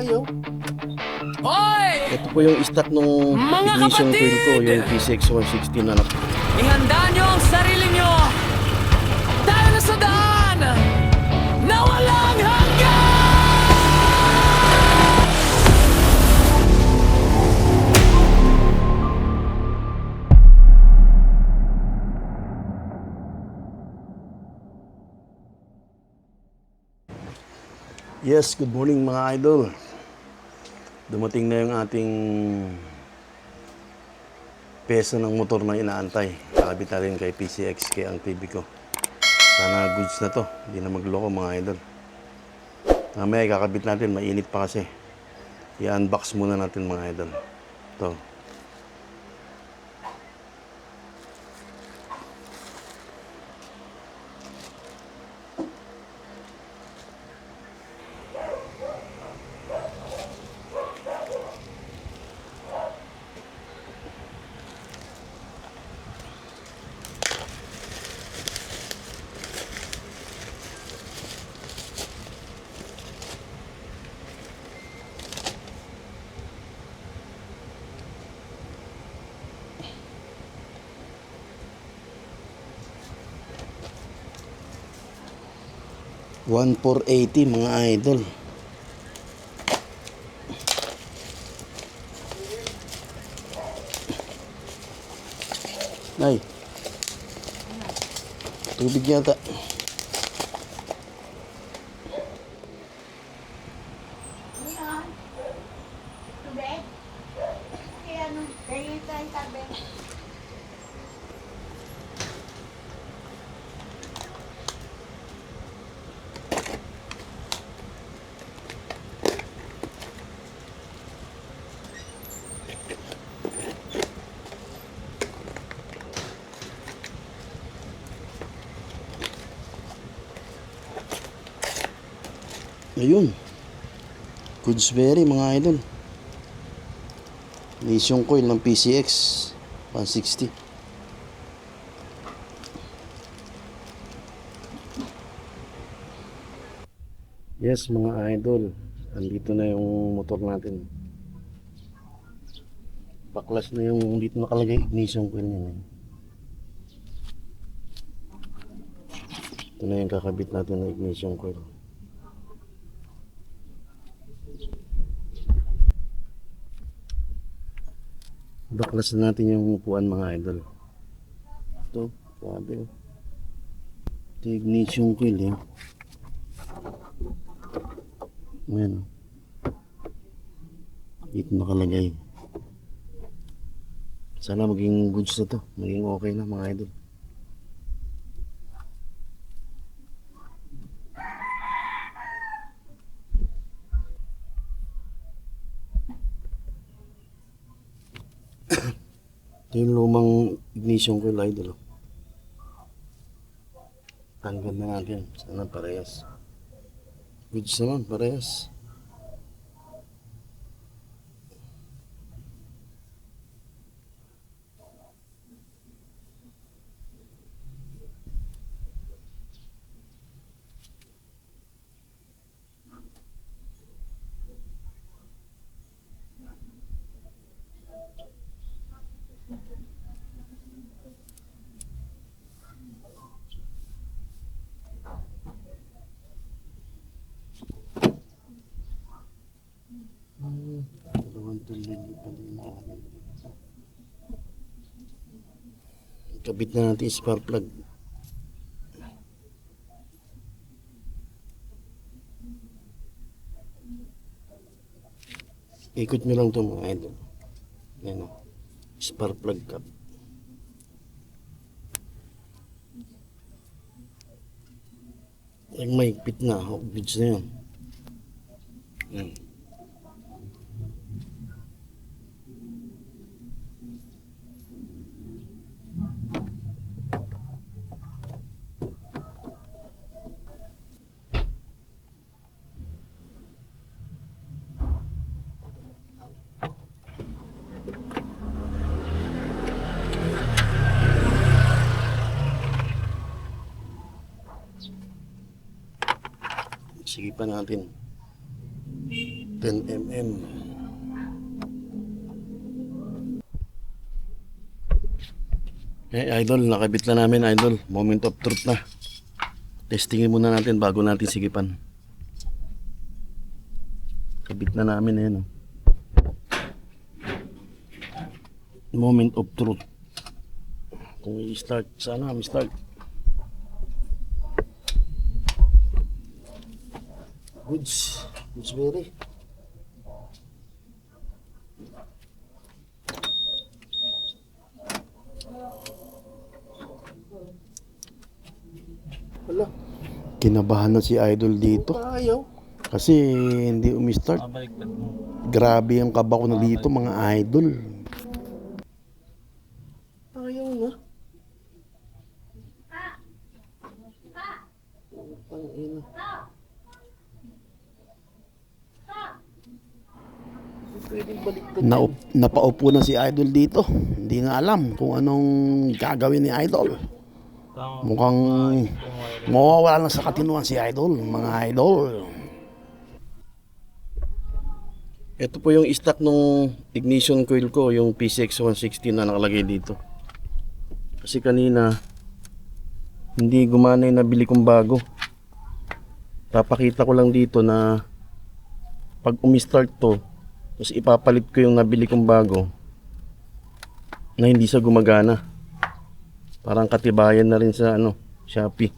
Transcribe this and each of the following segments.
kayo. Hoy! Ito po yung stock nung Mga ignition coil ko, kapatid! yung PCX 160 na Ihanda nyo ang sarili nyo! Tayo na sa daan! Na walang hanggan! Yes, good morning mga idol. Dumating na yung ating pesa ng motor na inaantay. Kakabit na rin kay PCX, kay ang TV ko. Sana goods na to, hindi na magloko mga idol. Mamaya kakabit natin, mainit pa kasi. I-unbox muna natin mga idol. Ito. $1,480 mga idol. Ay, tubig yata. Ayun. Goodsberry mga idol. Ignition coil ng PCX 160. Yes mga idol, andito na yung motor natin. Baklas na yung dito nakalagay ignition coil niya. Ito na yung kakabit natin na ignition coil. Baklas na natin yung upuan mga idol. Ito, grabe. Ito yung ignition coil eh. Ayan. Dito nakalagay. Sana maging goods na to. Maging okay na mga idol. Ito yung lumang ignition coil idol. Tanggal na natin. Sana parehas. Goods naman, parehas. Kabit na natin yung spark plug. Ikot nyo lang ito mga idol. Yan o. Spark plug cap. Yung mahigpit na. Goods na yun. Yan. Sige pa natin. 10 mm. Idol, nakabit na namin, idol. Moment of truth na. Testingin muna natin bago natin sigipan. Kabit na namin, ayan. Oh. Moment of truth. Kung i-start, sana i-start. Goods. Goods berry. Wala. Kinabahan na si Idol dito. Ayaw. Kasi hindi umi-start. Grabe ang kaba ko na dito, mga idol. Ayaw na. Napaupo na si Idol dito. Hindi nga alam kung anong gagawin ni Idol. Mukhang mawawala lang sa katinuan si Idol, mga idol. Ito po yung stock ng ignition coil ko, yung PCX 160 na nakalagay dito. Kasi kanina hindi gumana yung nabili kong bago. Papakita ko lang dito na pag umi-start to, tapos ipapalit ko yung nabili kong bago na hindi siya gumagana. Parang katibayan na rin sa Shopee.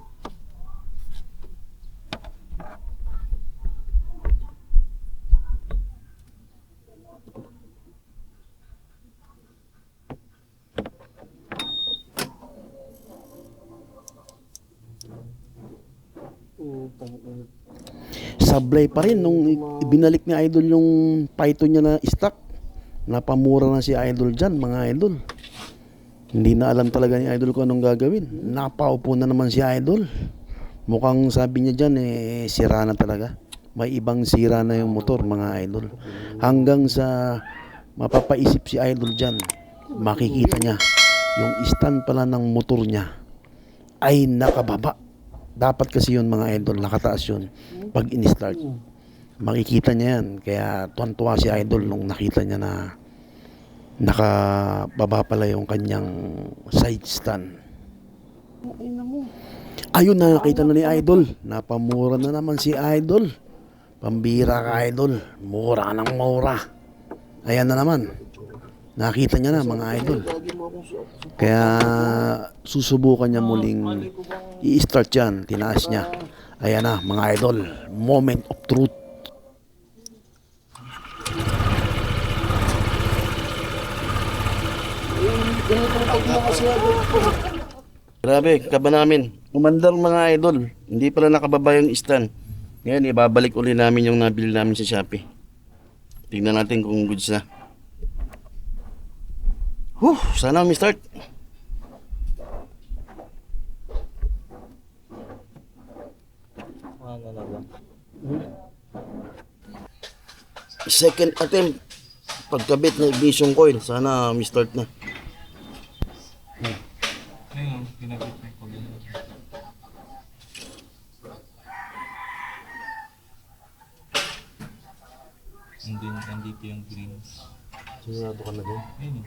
Sablay pa rin nung ibinalik ni Idol yung Python niya na stock. Napamura na si Idol dyan, mga idol. Hindi na alam talaga ni Idol kung anong gagawin. Napaupo na naman si Idol. Mukhang sabi niya dyan, sira na talaga. May ibang sira na yung motor, mga idol. Hanggang sa mapapaisip si Idol dyan, makikita niya yung stand pala ng motor niya ay nakababa. Dapat kasi yun, mga idol, nakataas yun pag in-start. Makikita niya yan. Kaya tuwan-tuwa si Idol nung nakita niya na nakababa pala yung kanyang side stand. Ayun na, nakita na ni Idol. Napamura na naman si Idol. Pambira ka, Idol. Mura ng mura. Ayan na naman. Nakita niya na, mga idol. Kaya susubukan niya muling i-start yan. Tinaas niya. Ayan na, mga idol. Moment of truth. Grabe, kaba namin. Umandar, mga idol. Hindi pala nakababa yung stand. Ngayon, ibabalik ulit namin yung nabili namin sa Shopee. Tingnan natin kung goods na. Sana start. Ano na ba? Second attempt. Pagkabit ng ignition coil. Sana start na. Ayun, ginagit na ko din. Nandito yung green. Sigurado ka na din. Ayun.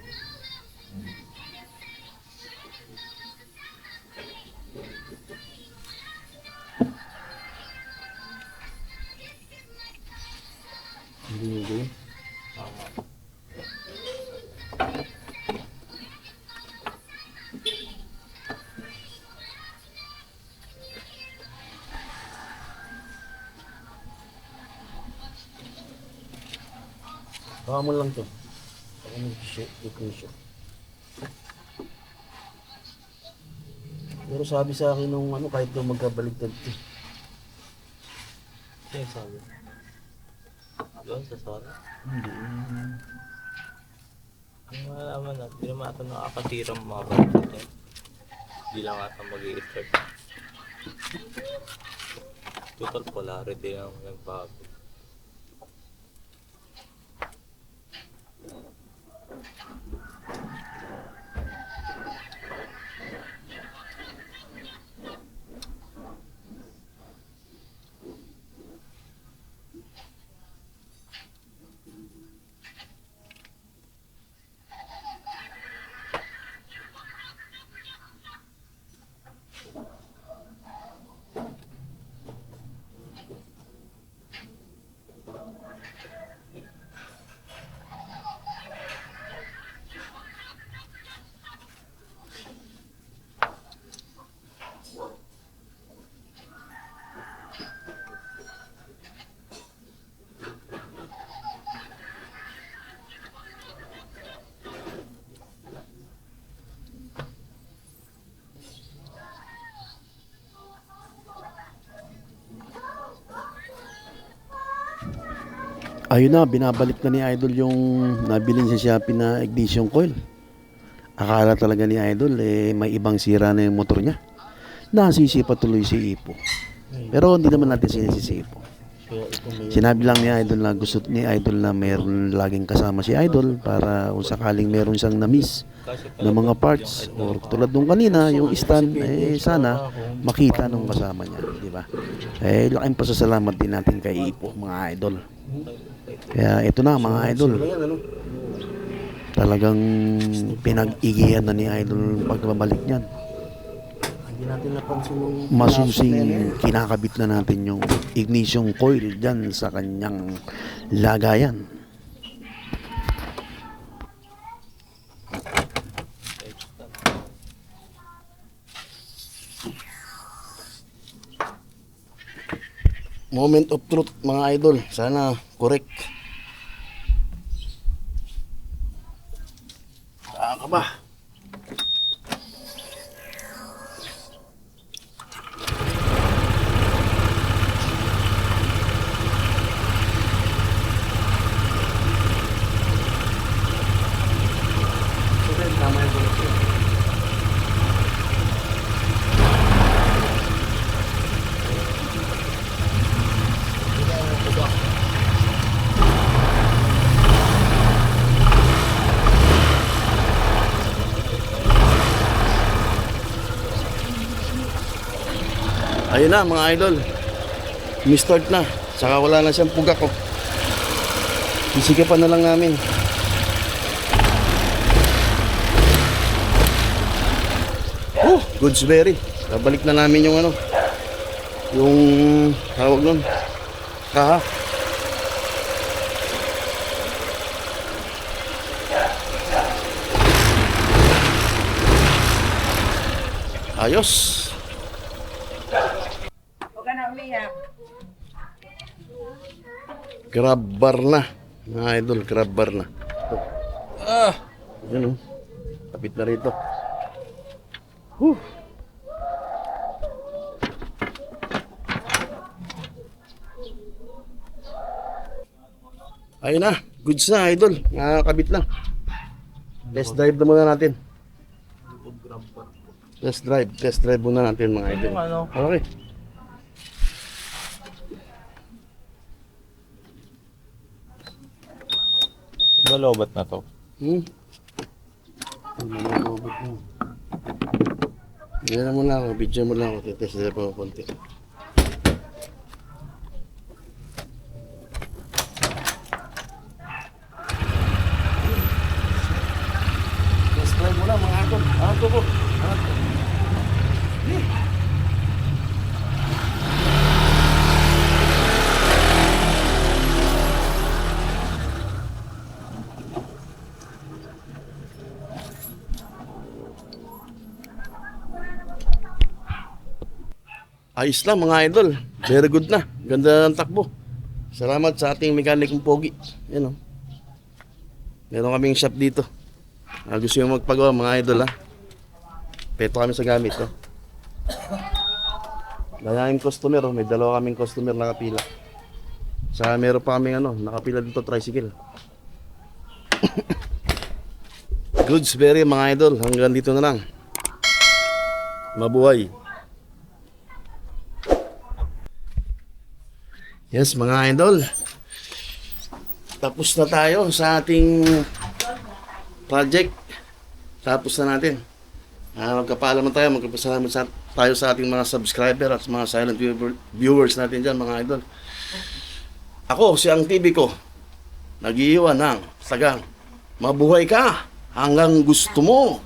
Hindi nyo gawin. Baka mo lang to. Baka mo ignition. Pero sabi sa akin nung kahit daw magkabaligtad to. Ito yung sabi. Doon sa sara. Hindi. Ang malaman natin, hindi naman ito nakakatirang mga baliktad. Hindi lang ata mag-i-start. Total polarity ang nagbago. Ayun na, binabalik na ni Idol yung nabilin sa Shopee na ignition coil. Akala talaga ni Idol may ibang sira na yung motor niya. Nasisi pa tuloy si Ipo. Pero hindi naman natin sinisi si Ipo. Kaya ito may Sinabi lang ni Idol na gusto ni Idol na meron laging kasama si Idol para kung sakaling meron siyang na-miss kasi ng mga parts or tulad nung kanina yung stand sana makita nung kasama niya, di ba? Laking pasasalamat din natin kay Ipo, mga Idol. Kaya ito na mga Idol, talagang pinag-igihan na ni Idol pagbabalik niyan. Hindi natin napansin yung Masusing kinakabit na natin yung ignition coil dyan sa kanyang lagayan. Moment of truth mga idol, sana correct. Saan ka ba? Tama yung bulot yun. Ayun na mga idol, mi-start na, saka wala na siyang pugak ko. Sisigapan na lang namin. Goods berry. Babalik na namin yung ano, yung tawag nun, kaha. Ayos. Huwag ka na umiyak. Grab bar na. Mga idol, grab bar na. Yun o. Kapit na rito. Ayun na. Goods na idol. Nakakabit na. Test drive na muna natin. Test drive muna natin mga idol. yung ano, Okay. malobat na to. Yan mo lang ako, video mo lang ako, titest drive ako konti. Test drive mo lang mga idol. Ako po. Ayos lang mga idol. Very good na. Ganda ng takbo. Salamat sa ating mekanikong pogi. Yan o. Meron kaming shop dito. Gusto nyo magpagawa mga idol ha. Peto kami sa gamit. No? Dahil customer. May dalawa kaming customer nakapila. Sa meron pa kaming nakapila dito tricycle. Goods berry mga idol. Hanggang dito na lang. Mabuhay. Yes, mga idol. Tapos na tayo sa ating project. Tapos na natin. Magkapaalam na tayo. Magkapasalamat tayo sa ating mga subscriber at mga silent viewers natin dyan, mga idol. Ako, si ang TV ko, nag-iiwan ng sagang. Mabuhay ka hanggang gusto mo.